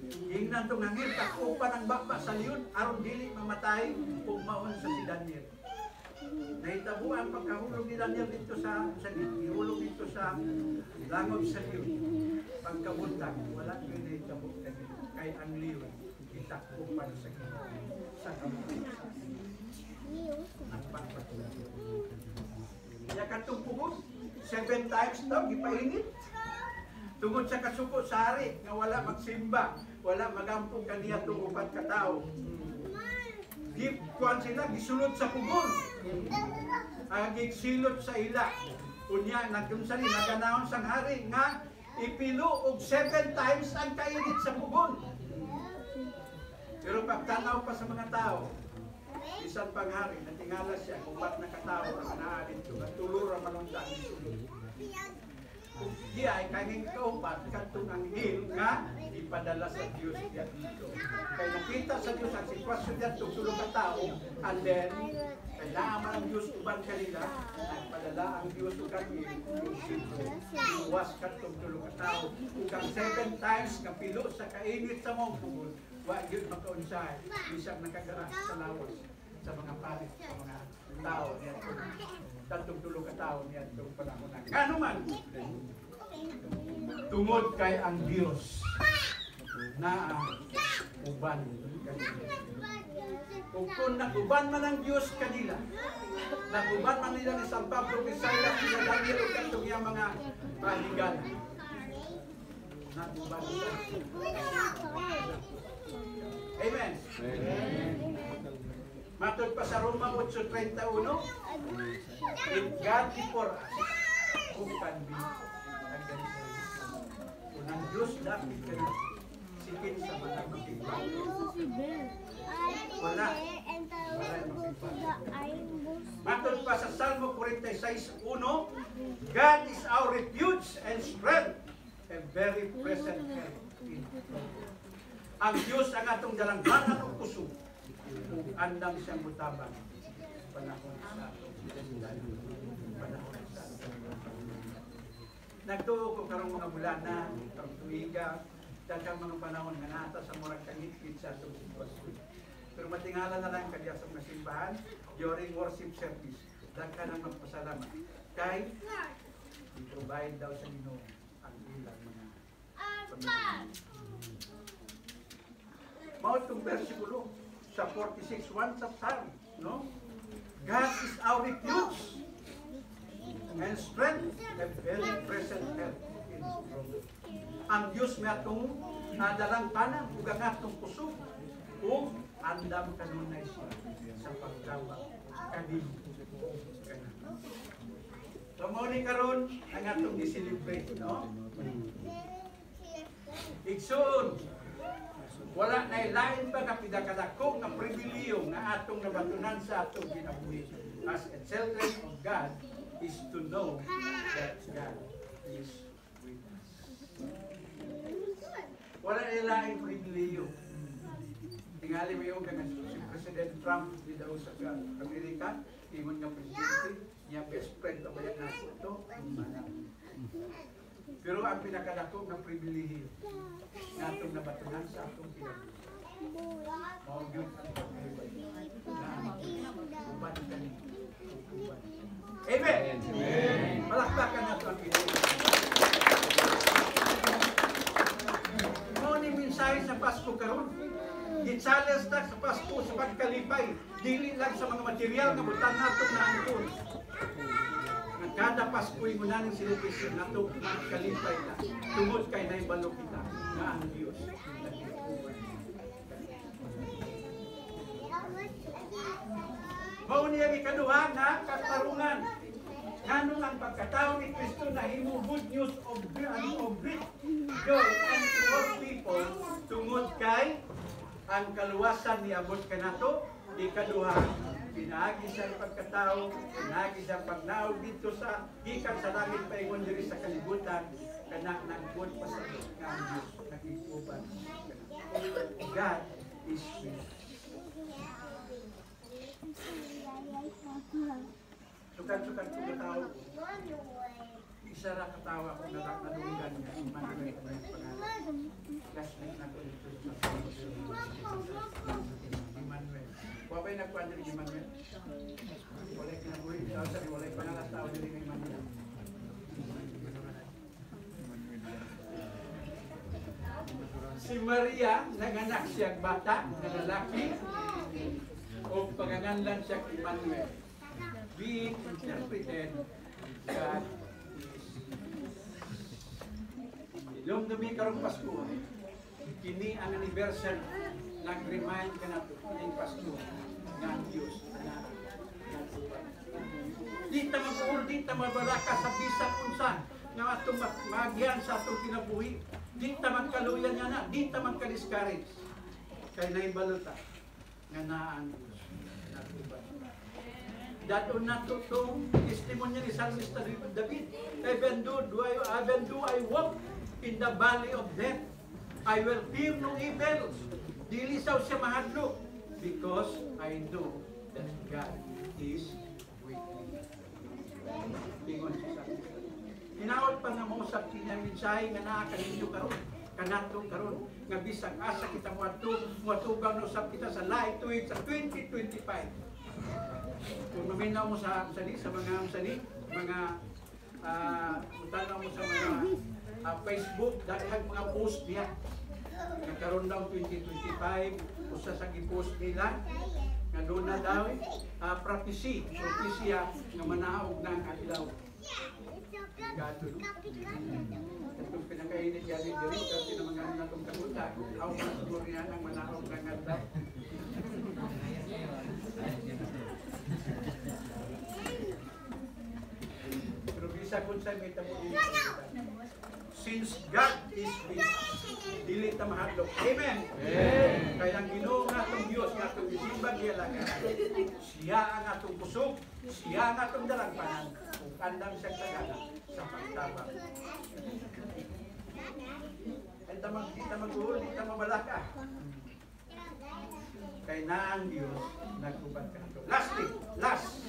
C: Ingnan itong angel, takupan ang bakba sa liyon, aron dili mamatay kung maon sa si Daniel. Nahitabo ang pagkahulog ni Daniel dito sa ihulog dito sa langob sa liyon. Pagkabuntag, wala ko yung nahitabo kay ang liyon, itakupan sa Ginoo. Sa kamulisan. Ang pagpatuloy. Kaya katong pugod, 7 times daw, gipainit. Tungod sa kasuko sa hari, nga wala magsimba, wala magampong kaniya itong upat katao. Kuhan sila, gisulod sa pugon. Gigsilot sa ila. Unya, nagkumsali, naganahon sang hari, nga ipilo og 7 times ang kainit sa pugon. Pero pagtanaw pa sa mga tao, isang panghari, natingala siya, kung ba't nakatao ang naalit ko, natulur ang manundan, isulod. Di ay kanyang kaupat katong ang hil nga ipadala sa Diyos diyan dito. Kaya nakita sa Diyos ang sitwasyon diyan itong tulong na tao, and then kailangan ang Diyos uban kanila, nagpadala ang Diyos o kanil, iwas katong tulong na tao. Kung 7 times kapilo sa kainit sa mong pugod, wag yun makaunsay, isang nakagaras sa lawas sa mga palit sa mga tao niya. Tatong tulong ka tao niya itong panahon na. Ano man, tungod kay ang Diyos na uban kanila. Kung naguban man ang Diyos kanila, naguban man nila ni San Pablo, Bisaya, sila Daniel, o katong yung mga paligan. Naguban nila. Amen. Matod pa sa Roma 8:31, if God be for us, who can be against us? Kung ang Diyos dapit ka na, sikit sa mga magiging. Wala. Wala magiging. Matod pa sa Salmo 46:1, God is our refuge and strength, a very present help in trouble. Ang Diyos ang atong dalangganan o kusog. Kung andam siyang mutabang panahon sa panahon sa nagtuo ko karong mga bulana, karong tuiga, daghang mga panahon nga nata sa murag kangit-kit sa atong sitwasyon. Pero matingala na lang kadiya sa mga simbahan during worship service. daghan ang magpasalamat. Kay i-provide daw sa Ginoo ang ilang mga pamilya. Mao itong versikulo sa 46:1 sa Psalm, no? God is our refuge and strength, a very present help in trouble. Ang Diyos may atong dalang panang ug ang atong puso ug andam kanunay siya sa pagtawag kanimo. So mo ni karon ang atong gi-celebrate, no? Igsoon, wala na ilain pa ka pidakadako nga pribiliyo nga atong nabatunan sa atong kinabuhi. As a children of God is to know that God is with us. Wala na ilain pribiliyo. Tingali mo yung si President Trump daw sa Amerika, ingon nga presidente, niya best friend pa ba yan nato ito? Pero ang pinakadako ng pribilihiyo na itong nabatunan sa atong kinabuhi. Mao gyud ang pagkilibay na uban kani. Amen. Amen. Palakpakan nato ang Pilipinas. Mao ni mensahe sa Pasko karon. Gitsales ta sa Pasko sa pagkalipay, dili lang sa mga material nga butang nato na angkon. Ang kada Pasko ingon ng celebration nato magkalipay ta. Tungod kay naibalo kita nga ang Dios. Mao niya ikaduha nga katarungan. Nganong ang pagkatao ni Kristo nahimo good news of great joy unto all people tungod kay ang kaluwasan niabot kanato. Ikaduha, pinaagi sa pagkatao, pinaagi sa pagnaog dito sa gikan sa langit paingon diri sa kalibutan, kanang nagbuot pa sa Diyos nga ang Diyos nagiguban. God is with us. Sukat-sukat ko katao, isa ra katawa ko nadunggan niya, Emmanuel ko yung pangalan. Classmate na ko dito sa Emmanuel. Wapay nagkuhan din Emmanuel? Walay kinabuhi. Walay pangalas tao din ni Emmanuel. Si Maria, nanganak siyang bata, na lalaki, o panganganlan siya Emmanuel. Being interpreted, God is. Ilong dumi karong Pasko, kini ang anniversary, nag-remind ka na ng Pasko nga ang Diyos na nagtubag. Di ta mag-uul, di ta mabalaka sa bisang unsa nga atong magian sa atong kinabuhi. Di ta magkaluyan nga na, di ta magka-discourage. Kay naibalota nga na ang Diyos nagtubag. Daton na itong testimonya ni Salmista David. Even though I walk in the valley of death, I will fear no evil. Dili saw siya mahadlok because I know that God is with me. Tingon siya sa Salmista. Hinaot pa na mo sa mensahe nga naa kaninyo karon, kanato karon nga bisag asa kita muatugang usab kita sa light tuig sa 2025. Kung maminaw mo sa mga tanaw mo sa mga Facebook, daghang mga post niya. Nagkaroon daw 2025, usa sa gi-post nila, nga doon na daw, propesya nga manaog na ang adlaw. Gato. Itong pinakainit yan ni Diri, kasi na mga natong kagutan, ako na siguro yan ang manaog na ang adlaw. Pero bisa kung sa'yo may tamo din. Since God is with us, dili ta mahadlok. Amen. Kaya ang Ginoo nga atong Dios nga atong gisimbag lang. Siya ang atong kusog, siya ang atong dalangpanan, ug andam siya tagala sa pagtabang. Di ta mag-uul, di ta mabalaka. Kay na ang Diyos nagubad ka nato. Last.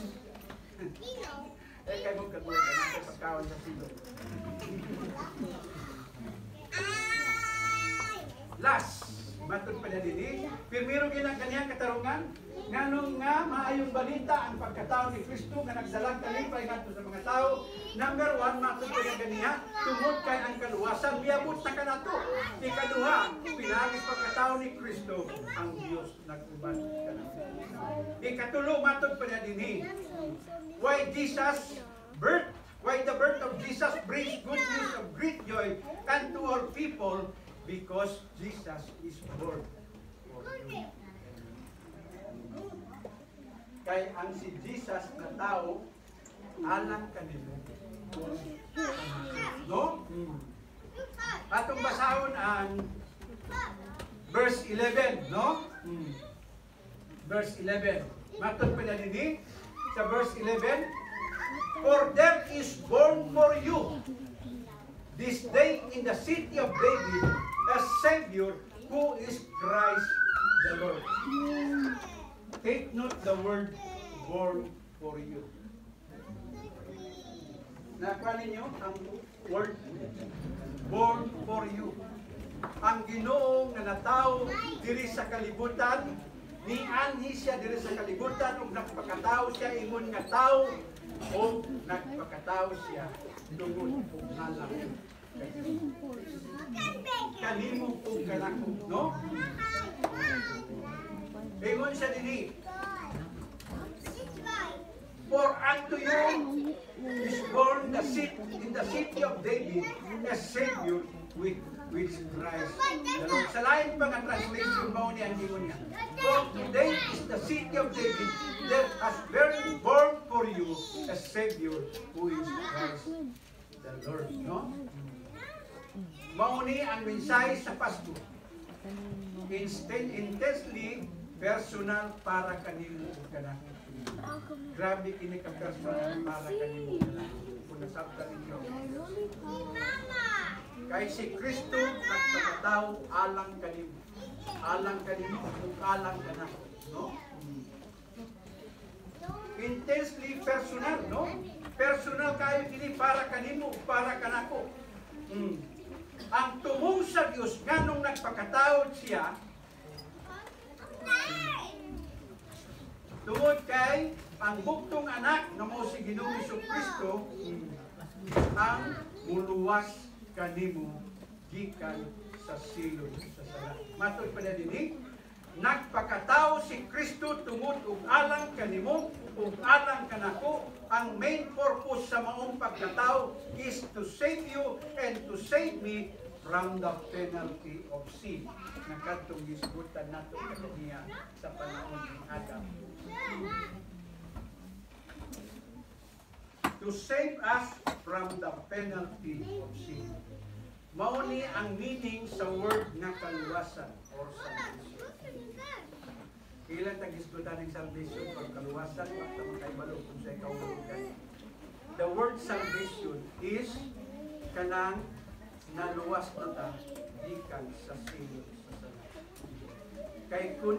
C: Kay mong kagulat ka na sa pagkawan sa silo. Last, Matod pa na dili. Pirmiro ginang kaniyang katarungan. Nganong nga maayong balita ang pagkatao ni Kristo nga nagdalag kalipay ngadto sa mga tao. Number 1, matod pa na kaniya, tungod kay ang kaluwasan miabot na kanato. Ikaduha, pinagis pagkatao ni Kristo ang Dios nagubad kanato. Ikatulo, matod pa na dinhi. Why Jesus birth? Why the birth of Jesus brings good news of great joy unto all people? Because Jesus is born for you. Kay ang si Jesus na tao, alang kanino. No? Atong basahon ang verse 11, no? Verse 11. Matod pa na dinhi sa verse 11. For there is born for you this day in the city of David a Savior who is Christ the Lord. Take note the word born for you. Nakuha ninyo ang word born for you. Ang Ginoo nga natawo diri sa kalibutan, nianhi siya diri sa kalibutan ug nagpakatawo siya ingon nga tawo o nagpakatawo siya tungod ug halang kanimo ug kanako, no? Ingon siya dinhi, for unto you is born in the city of David a Savior which Christ the Lord. Sa lain pa nga translation mao ni ang ingon niya, for today is the city of David, there has been born for you a Savior who is Christ the Lord. No? Mao ni ang mensahe sa Pasko. Intensely personal para kanimo ug kanako. Grabe kini ka personal para kanimo ug kanako. Kung nasabtan ninyo. Kay si Kristo nagpakatawo alang kanimo. Alang kanimo ug alang kanako, no? Intensely personal, no? Personal kayo kini para kanimo ug para kanako. Ang tumong sa Dios nganong nagpakatawod siya tungod kay ang buktong anak nga mao si Ginoong Jesucristo ang muluwas kanimo gikan sa silod sa sala. Matod pa na dinhi, nagpakatao si Kristo tungod ug alang kanimo ug alang kanako. Ang main purpose sa maong pagkatao is to save you and to save me from the penalty of sin. Nakadtong gisgutan nato kaniya sa panahon ni Adam. To save us from the penalty of sin. Mao ni ang meaning sa word nga kaluwasan or salvation. Ilan tagisgutan ng salvation or kaluwasan basta makaibalo kung sa ikawulugan. The word salvation is kanang naluwas na ta gikan sa silot sa sala. Kay kun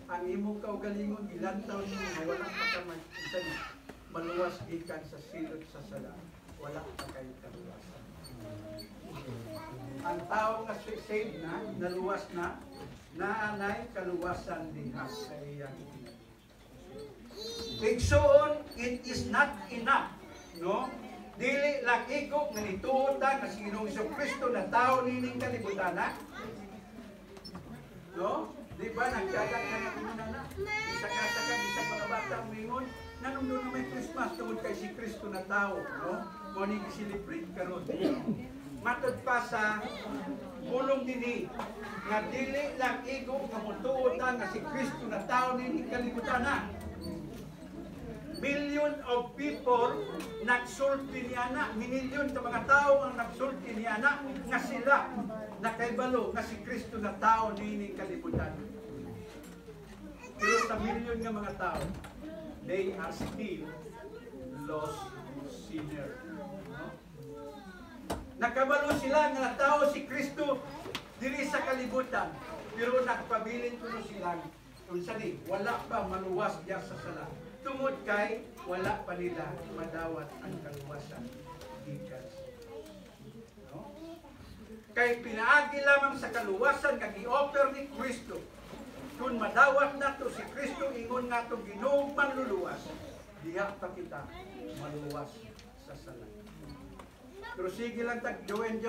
C: ang imong kaugalingon gilantaw nimo nga wala pa ka maluwas gikan sa silot sa sala, wala pa kay kaluwasan. Ang tao nga saved na, naluwas na, naanay kaluwasan diha sa iyang igsoon, it is not enough, no? Dili lang ikaw nga nituotan na si Ginoong Jesucristo na tao nining kalibutan, ha? No? Di ba nagkagat ka na muna na? Isa-kasakan, isang mga bata mingon, nanong doon na may Christmas tungod kay si Kristo na tao, no? Kung i-celebrate karon. Matod pa sa pulong dinhi nga dili lang ikaw nga mutuotan nga si Kristo na tao nining kalibutan, ha? Million of people nagsulti niya na, minilyon sa mga tao ang nagsulti niya na, nga sila nakaibalo nga si Kristo na tao nining kalibutan. Pero sa million nga mga tao, they are still lost sinners. No? Nakabalo sila nga tao si Kristo diri sa kalibutan, pero nakapabilin kuno sila kung sani, wala pa maluwas diya sa sala. Tungod kay wala pa nila madawat ang kaluwasan gikan. No? Kay pinaagi lamang sa kaluwasan nga gi-offer ni Kristo. Kung madawat nato si Kristo, ingon nga to Ginoong manluluwas, diha pa kita maluwas sa sala. Pero sige lang tag-join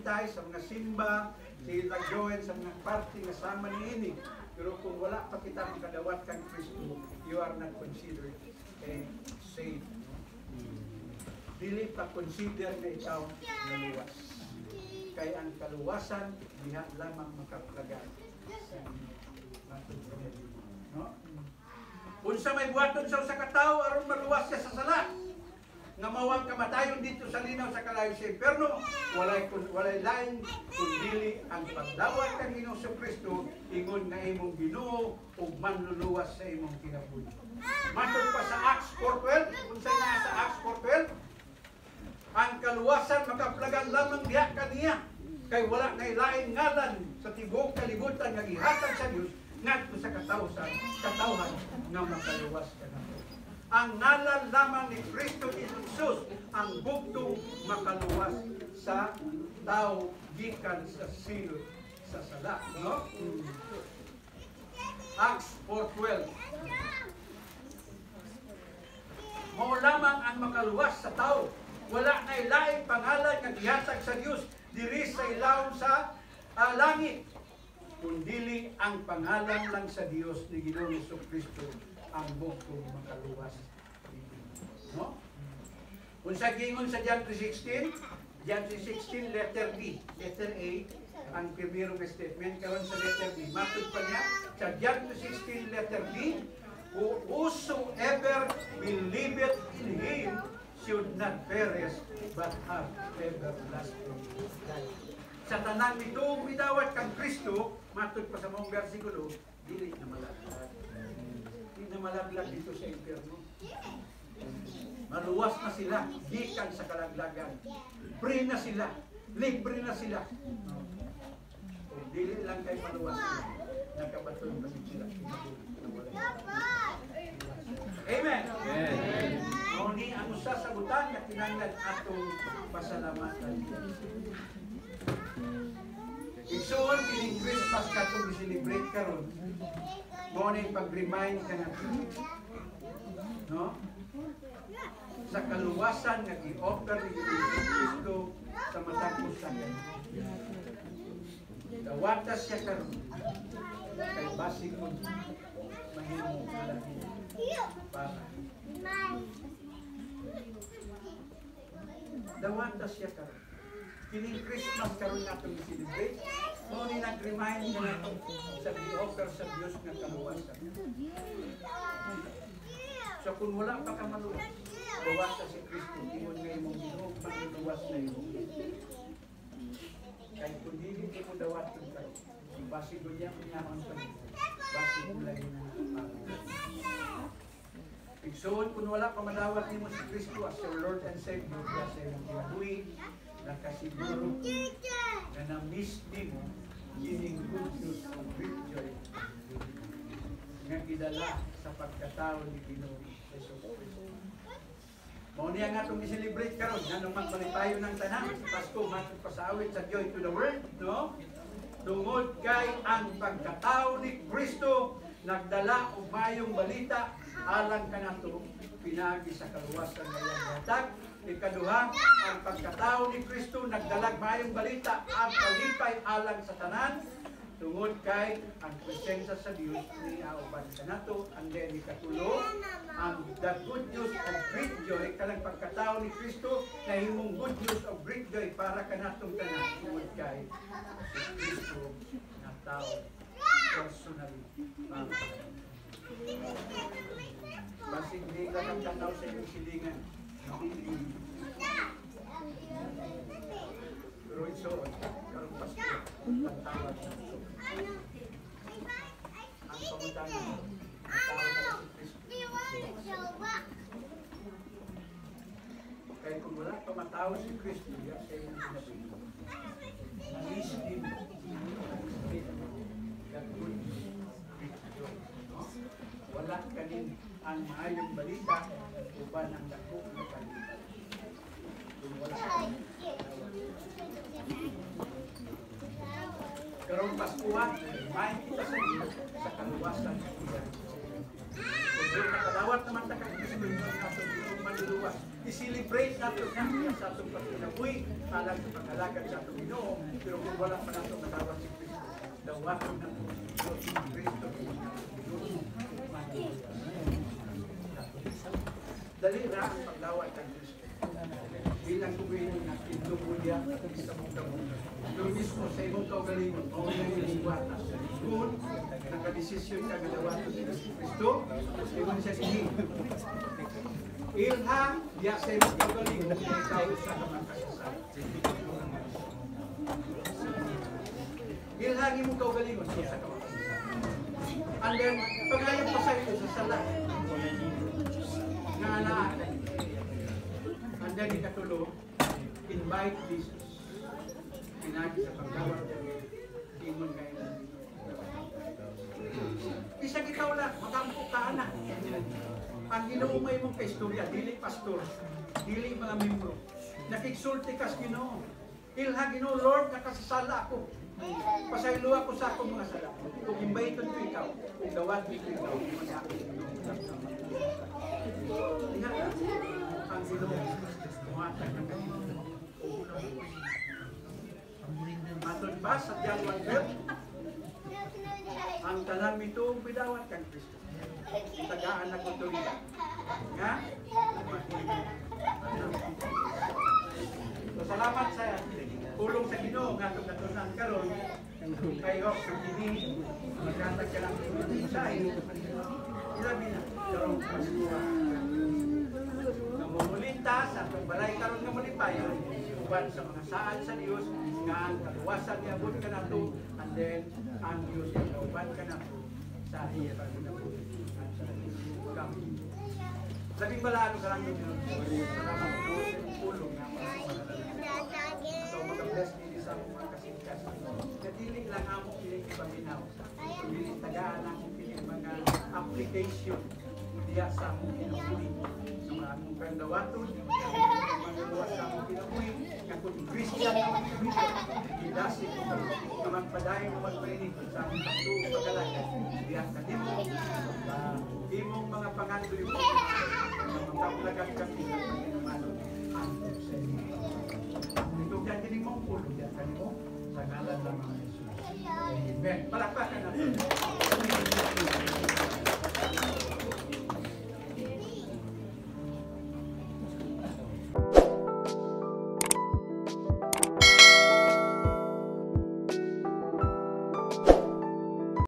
C: tayo sa mga simba, sige tag-join sa mga party nga sama ni ini. Pero kung wala pa kita makadawat kang Kristo, you are not considered saved. Dili pa consider na ikaw naluwas. Kaya ang kaluwasan, diha lamang makaplaga sa no? Unsa may buhaton sa katao aron maluwas siya sa sala. Nga mawang kamatayon dito sa linaw sa kalayo sa impierno, walay lain kundi ang pagdawat kang Ginoo sa Kristo, ingon nga imong Ginoo ug manluluwas sa imong kinabuhi. Matod pa sa Acts 4:12, unsay naa sa Acts 4:12? Ang kaluwasan makaplagan lamang diha kaniya, kay wala nay lain ngalan sa tibuok kalibutan nga gihatag sa Dios ngadto sa katawhan nga makaluwas kanato. Ang ngalan lamang ni Kristo Jesus ang bugtong makaluwas sa tao gikan sa silot sa sala, no? Acts 4:12. Mao lamang ang makaluwas sa tao. Wala nay laing pangalan nga gihatag sa Dios diri sa ilawom sa langit, kundili ang pangalan lang sa Dios ni Ginoong Jesucristo ang bugtong makaluwas. No? Kung sa gingon sa John 3:16, John 3:16 letter B, letter A ang primero statement karon sa letter B. Matod pa niya sa John 3:16 letter B, whosoever believeth in Him should not perish but have everlasting life. Sa tanan nitong midawat kang Kristo, matod pa sa mong bersikulo, dili na malaglag. Dili na malaglag dito sa impierno. Maluwas na sila, gikan sa kalaglagan. Free na sila, libre na sila. Kung dili lang kay maluwas sila, nagkabaton pa sila. Amen. Amen. Ni ang usa sa butang nga kinahanglan atong pasalamatan. Igsoon kining Christmas katong gi-celebrate karon. Mo ni pag-remind kanato. No? Sa kaluwasan nga gi-offer ni Kristo sa matag usa kanila. Dawatas siya karon. Kay basig ko mahimo lahi para dawatas siya karon. Kining Christmas karon natin i-celebrate, mo ni nag-remind na nato sa gi-offer sa Dios nga kaluwasan. So kung wala pa ka maluwas, luwas sa si Kristo, ingon nga imong Ginoo magluwas na imo. Kay kung dili mo dawaton ka, basi ko niya pinyaman pa niya, basi ko lang yung igsoon kung wala pa madawat nimo si Kristo as your Lord and Savior, sa imong kinabuhi, nakasiguro na na-miss nimo gining good news of great joy nga gidala sa pagkatao ni Ginoo Jesus Cristo. Mao niya nga itong i-celebrate karon, nga nung magpalitayo ng tanan, Pasko, matod pa sa awit sa Joy to the World, no? Tungod kay ang pagkatao ni Kristo nagdala og mayong balita alang kanato pinaagi sa kaluwasan nga iyang hatag. Ikaduha, ang pagkatao ni Kristo nagdalag mayong balita ang palipay alang sa tanan tungod kay ang presensya sa Dios ni auban kanato. And then ikatulo, ang the good news of great joy kanang pagkatao ni Kristo na himong good news of great joy para kanatong tanan tungod kay si Kristo na tao personally. Basig di ka ng tanaw sa iyong silingan. Pero ito, karong Pasko, pagtawad sa Pasko. Ang pamutan mo, tawad na si Kristo. Kaya kung wala pa matawad si Kristo, yan sa iyong sinabi. Malistin mo. Wala kanin ang maayong balita uban ang dako na balita. Kung wala kanin, karong Paskuhan, may kita sa iyo sa kaluwasan ng iyan. Kung nakadawat naman na kang Kristo yung atong Ginoo manluluwas, i-celebrate natin niya sa atong pagkinabuhi, alang sa pag-alagad sa atong Ginoo, pero kung wala pa natin nadawat si Kristo, dawaton na Diyos si Kristo. Dali ra ang pagdawat ng Kristo. Bilang kumihin na indubulya sa mong kamong. Yung mismo sa imong kaugalingon, o yung iwata. Kung nakadesisyon ka na dawaton ni Kristo, iwan siya sige. Ilha, diya sa imong kaugalingon, ikaw sa kamakasasal. Ilha ni mong kaugalingon, sa kamakasasal. And then, pag-ayong pa sa iyo sa sala, nga alaan. And then, ikatulo, invite Jesus. Pinagi sa pagkawag ingon ngayon. Isang ikaw lang, makampo ka na. Ang Ginoo may mong kaistorya, dili pastor, dili mga membro. Nakiksulti kas Ginoo. Ilha Ginoo, Lord, nakasasala ako. Pasaylo ako sa akong mga sala. Kung invite ko ikaw, kung dawat ko ikaw, masakit Tingnan na, ang Ginoo, muhatag ng kanino. Matod ba sa John 1:12? Ang tanan mitong bidawat kang Kristo. Tagaan na otoridad. Nga? So, salamat sa tulong sa Ginoo nga itong natunan karon kayo ang kini magkatag ka lang sa iyo. Ilabi na, karong Paskuha. Namumulinta sa itong balay karon nga malipayon, uban sa mga saan sa Diyos, nga ang kaluwasan niya abot ka na ito, and then ang Diyos yung nauban ka na ito sa iya pagkinabuhi at sa kami. Labing balaano ka lang yung salamat po sa iyong pulong na so mag-bless din sa mga kasingkas. Kadiling lang ako piling ipaminaw. Piling tagaan ako piling mga application diya sa among kinabuhi. Sa mga among kandawaton, mga luwas sa among kinabuhi, nga kung Christian na mag-ibigay, idasig ko na magpadahin o magpainig sa among pagtuo pagkalagan. Diya sa nimo, imong mga pangandoy mo, na magkapulagan kami ng pagkinamalon. Ito kaya tining mong pulo, diyan kanimo, sa ngalan ng mga Jesus. Amen. Palakpakan natin.